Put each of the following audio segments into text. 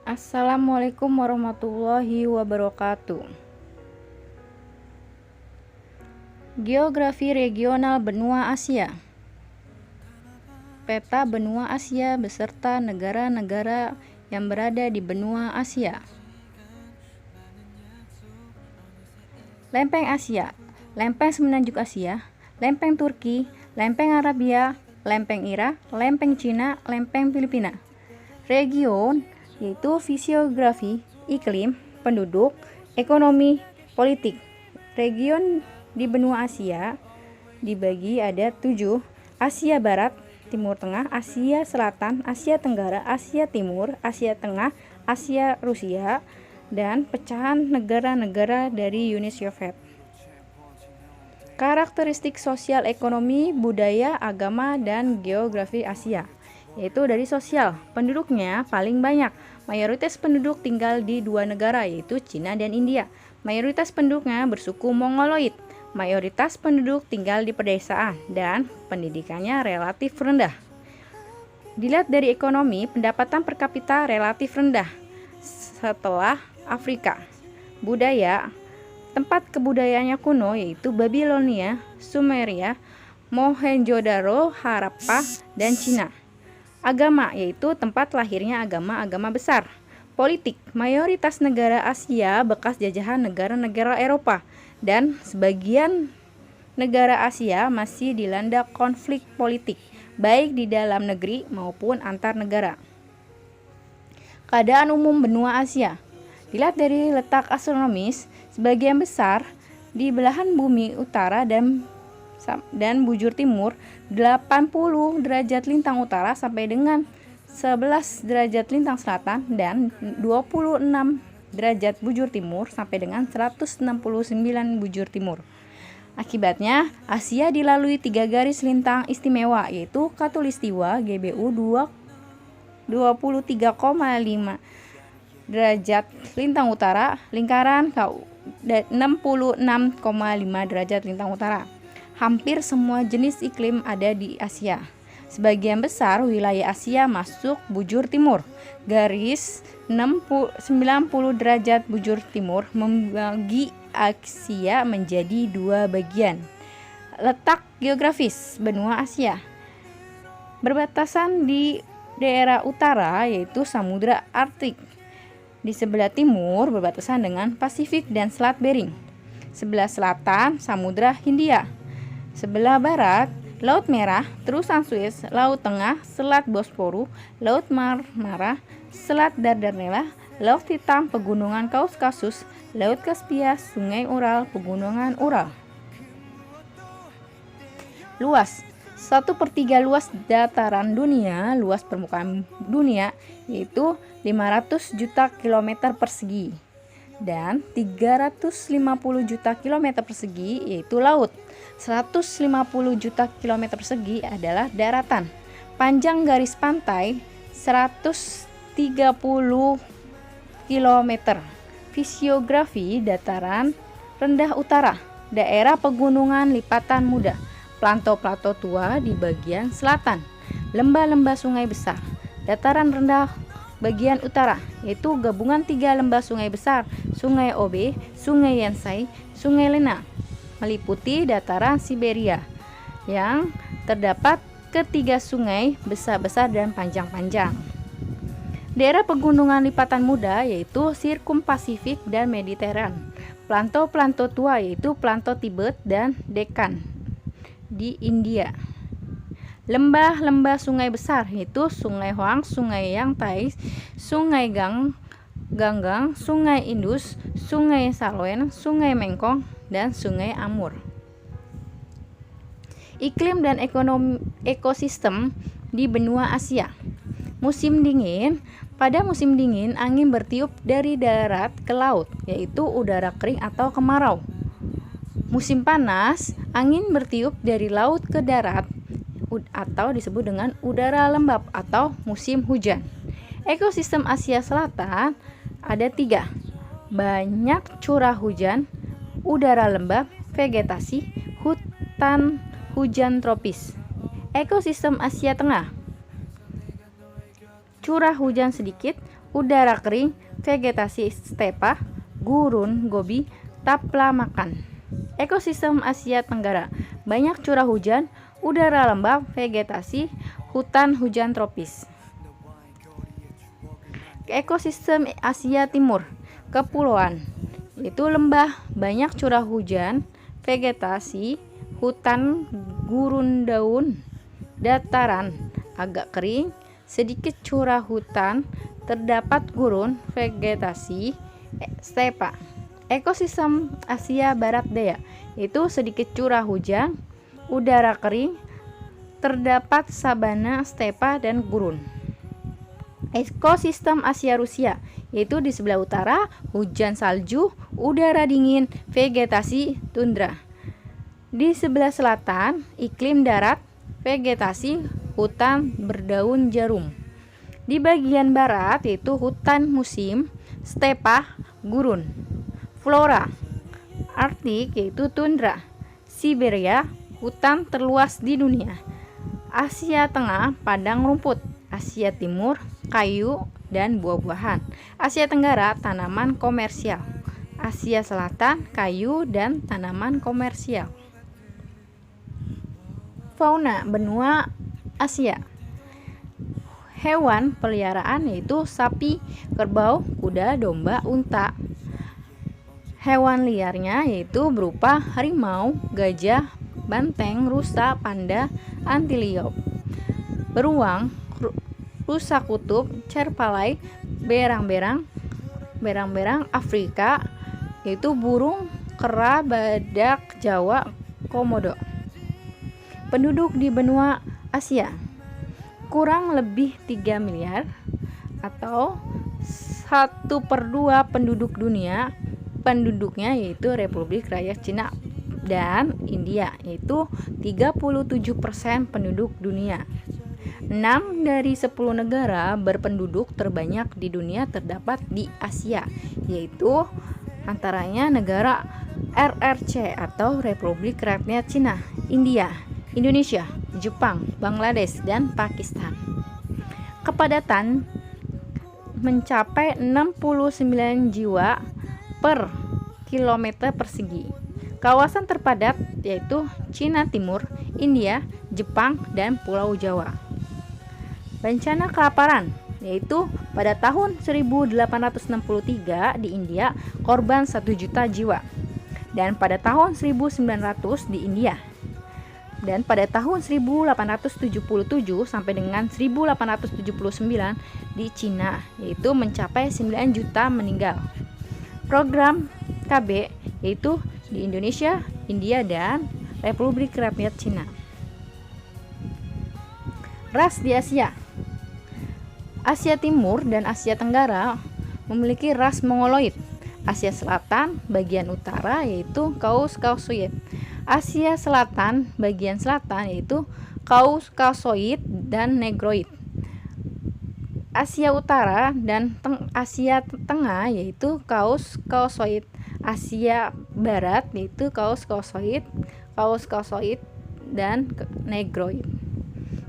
Assalamualaikum warahmatullahi wabarakatuh. Geografi regional benua Asia. Peta benua Asia beserta negara-negara yang berada di benua Asia. Lempeng Asia, lempeng semenanjung Asia, lempeng Turki, lempeng Arabia, lempeng Irak, lempeng Cina, lempeng Filipina. Region yaitu fisiografi, iklim, penduduk, ekonomi, politik. Region di benua Asia dibagi ada 7: Asia Barat, Timur Tengah, Asia Selatan, Asia Tenggara, Asia Timur, Asia Tengah, Asia Rusia, dan pecahan negara-negara dari Uni Soviet. Karakteristik sosial, ekonomi, budaya, agama, dan geografi Asia, yaitu dari sosial, penduduknya paling banyak. Mayoritas penduduk tinggal di 2 negara, yaitu Cina dan India. Mayoritas penduduknya bersuku Mongoloid. Mayoritas penduduk tinggal di pedesaan dan pendidikannya relatif rendah. Dilihat dari ekonomi, pendapatan per kapita relatif rendah setelah Afrika. Budaya, tempat kebudayaannya kuno yaitu Babilonia, Sumeria, Mohenjo-daro, Harappa, dan Cina. Agama, yaitu tempat lahirnya agama-agama besar. Politik, mayoritas negara Asia bekas jajahan negara-negara Eropa, dan sebagian negara Asia masih dilanda konflik politik, baik di dalam negeri maupun antar negara. Keadaan umum benua Asia. Dilihat dari letak astronomis, sebagian besar di belahan bumi utara dan bujur timur 80 derajat lintang utara sampai dengan 11 derajat lintang selatan, dan 26 derajat bujur timur sampai dengan 169 bujur timur. Akibatnya, Asia dilalui 3 garis lintang istimewa, yaitu Khatulistiwa GBU 23,5 derajat lintang utara, lingkaran 66,5 derajat lintang utara. Hampir semua jenis iklim ada di Asia. Sebagian besar wilayah Asia masuk bujur timur. Garis 90 derajat bujur timur membagi Asia menjadi 2 bagian. Letak geografis benua Asia berbatasan di daerah utara yaitu Samudra Arktik. Di sebelah timur berbatasan dengan Pasifik dan Selat Bering. Sebelah selatan Samudra Hindia. Sebelah barat Laut Merah, Terusan Suez, Laut Tengah, Selat Bosporus, Laut Marmara, Selat Dardanella, Laut Hitam, Pegunungan Kaukasus, Laut Kaspia, Sungai Ural, Pegunungan Ural. Luas 1/3 luas dataran dunia, luas permukaan dunia yaitu 500 juta kilometer persegi, dan 350 juta kilometer persegi yaitu laut. 150 juta kilometer persegi adalah daratan. Panjang garis pantai 130 kilometer. Fisiografi dataran rendah utara, daerah pegunungan lipatan muda, plato-plato tua di bagian selatan, lembah-lembah sungai besar. Dataran rendah bagian utara, yaitu gabungan 3 lembah sungai besar, Sungai Obe, Sungai Yansai, Sungai Lena, meliputi dataran Siberia, yang terdapat ketiga sungai besar-besar dan panjang-panjang. Daerah pegunungan lipatan muda yaitu Sirkum Pasifik dan Mediteran. Planto-planto tua yaitu Planto Tibet dan Deccan di India. Lembah-lembah sungai besar yaitu Sungai Hoang, Sungai Yangtze, Sungai Ganggang, Sungai Indus, Sungai Salween, Sungai Mekong, dan Sungai Amur. Iklim dan ekosistem di benua Asia. Musim dingin. Pada musim dingin, angin bertiup dari darat ke laut, yaitu udara kering atau kemarau. Musim panas, angin bertiup dari laut ke darat, atau disebut dengan udara lembab atau musim hujan. Ekosistem Asia Selatan ada 3: banyak curah hujan, udara lembab, vegetasi, hutan hujan tropis. Ekosistem Asia Tengah, curah hujan sedikit, udara kering, vegetasi stepa, gurun, gobi, taplamakan. Ekosistem Asia Tenggara, banyak curah hujan, udara lembab, vegetasi, hutan hujan tropis. Ekosistem Asia Timur, kepulauan, yaitu lembah, banyak curah hujan, vegetasi, hutan gurun daun, dataran agak kering, sedikit curah hutan, terdapat gurun, vegetasi, stepa. Ekosistem Asia Barat Daya, itu sedikit curah hujan, udara kering, terdapat sabana, stepa, dan gurun. Ekosistem Asia Rusia, yaitu di sebelah utara, hujan salju, udara dingin, vegetasi, tundra. Di sebelah selatan, iklim darat, vegetasi, hutan berdaun jarum. Di bagian barat, yaitu hutan musim, stepa, gurun. Flora, Arktik, yaitu tundra. Siberia, hutan terluas di dunia. Asia Tengah, padang rumput. Asia Timur, kayu dan buah-buahan. Asia Tenggara, tanaman komersial. Asia Selatan, kayu dan tanaman komersial. Fauna benua Asia. Hewan peliharaan yaitu sapi, kerbau, kuda, domba, unta. Hewan liarnya yaitu berupa harimau, gajah, banteng, rusa, panda, antilope, beruang, rusa kutub, cerpalai, berang-berang Afrika, yaitu burung, kera, badak Jawa, komodo. Penduduk di benua Asia kurang lebih 3 miliar atau 1/2 penduduk dunia. Penduduknya yaitu Republik Rakyat Cina dan India, yaitu 37% penduduk dunia. 6 dari 10 negara berpenduduk terbanyak di dunia terdapat di Asia, yaitu antaranya negara RRC atau Republik Rakyat Cina, India, Indonesia, Jepang, Bangladesh, dan Pakistan. Kepadatan mencapai 69 jiwa per kilometer persegi. Kawasan terpadat yaitu Cina Timur, India, Jepang, dan Pulau Jawa. Bencana kelaparan yaitu pada tahun 1863 di India korban 1 juta jiwa, dan pada tahun 1900 di India, dan pada tahun 1877 sampai dengan 1879 di Cina, yaitu mencapai 9 juta meninggal. Program KB yaitu di Indonesia, India, dan Republik Rakyat Cina. Ras di Asia. Asia Timur dan Asia Tenggara memiliki ras Mongoloid. Asia Selatan bagian utara yaitu Kaukasoid. Asia Selatan bagian selatan yaitu Kaukasoid dan Negroid. Asia Utara dan Asia Tengah yaitu Kaukasoid. Asia Barat yaitu Kaukasoid dan Negroid.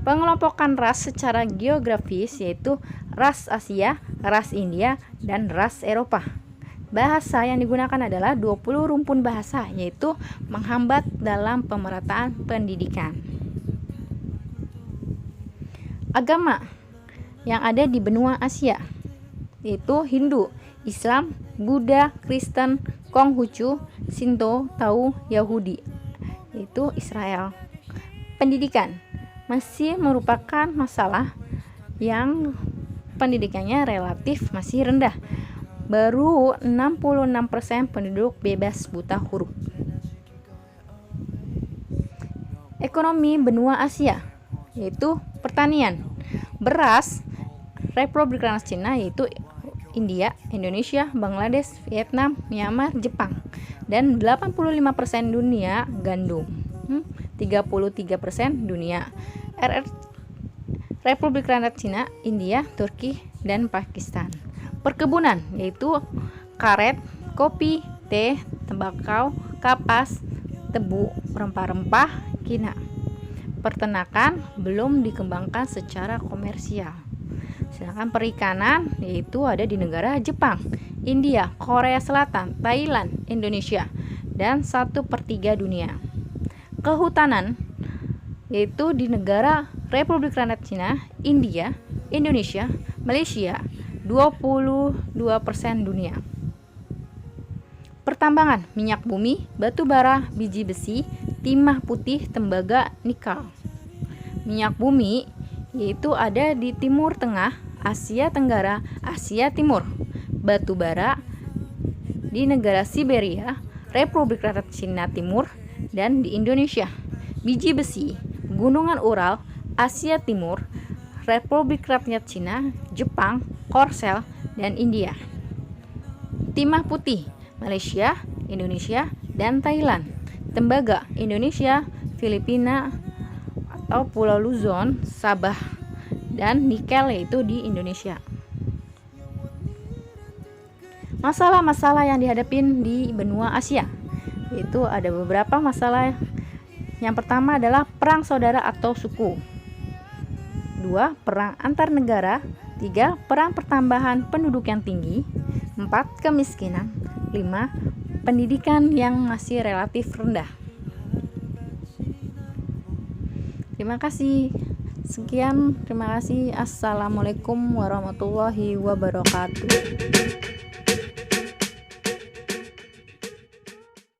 Pengelompokan ras secara geografis yaitu ras Asia, ras India, dan ras Eropa. Bahasa yang digunakan adalah 20 rumpun bahasa, yaitu menghambat dalam pemerataan pendidikan. Agama yang ada di benua Asia yaitu Hindu, Islam, Buddha, Kristen, Konghucu, Shinto, Tao, Yahudi, yaitu Israel. Pendidikan masih merupakan masalah yang pendidikannya relatif masih rendah. Baru 66% penduduk bebas buta huruf. Ekonomi benua Asia yaitu pertanian, beras, Republik Rakyat Cina yaitu India, Indonesia, Bangladesh, Vietnam, Myanmar, Jepang, dan 85% dunia gandum, 33% dunia Republik Rakyat Cina, India, Turki, dan Pakistan. Perkebunan yaitu karet, kopi, teh, tembakau, kapas, tebu, rempah-rempah, kina. Peternakan belum dikembangkan secara komersial. Sedangkan perikanan yaitu ada di negara Jepang, India, Korea Selatan, Thailand, Indonesia, dan 1/3 dunia. Kehutanan yaitu di negara Republik Rakyat Cina, India, Indonesia, Malaysia, 22% dunia. Pertambangan minyak bumi, batu bara, biji besi, timah putih, tembaga, nikel. Minyak bumi yaitu ada di Timur Tengah, Asia Tenggara, Asia Timur. Batu bara di negara Siberia, Republik Rakyat Cina Timur, dan di Indonesia. Biji besi, Gunungan Ural, Asia Timur, Republik Rakyat Cina, Jepang, Korsel, dan India. Timah putih, Malaysia, Indonesia, dan Thailand. Tembaga, Indonesia, Filipina atau Pulau Luzon, Sabah, dan nikel yaitu di Indonesia. Masalah-masalah yang dihadapin di benua Asia, yaitu ada beberapa masalah. Yang pertama adalah perang saudara atau suku. 2. Perang antar negara. 3. Perang pertambahan penduduk yang tinggi. 4. Kemiskinan. 5. Pendidikan yang masih relatif rendah. Terima kasih. Sekian, terima kasih. Assalamualaikum warahmatullahi wabarakatuh.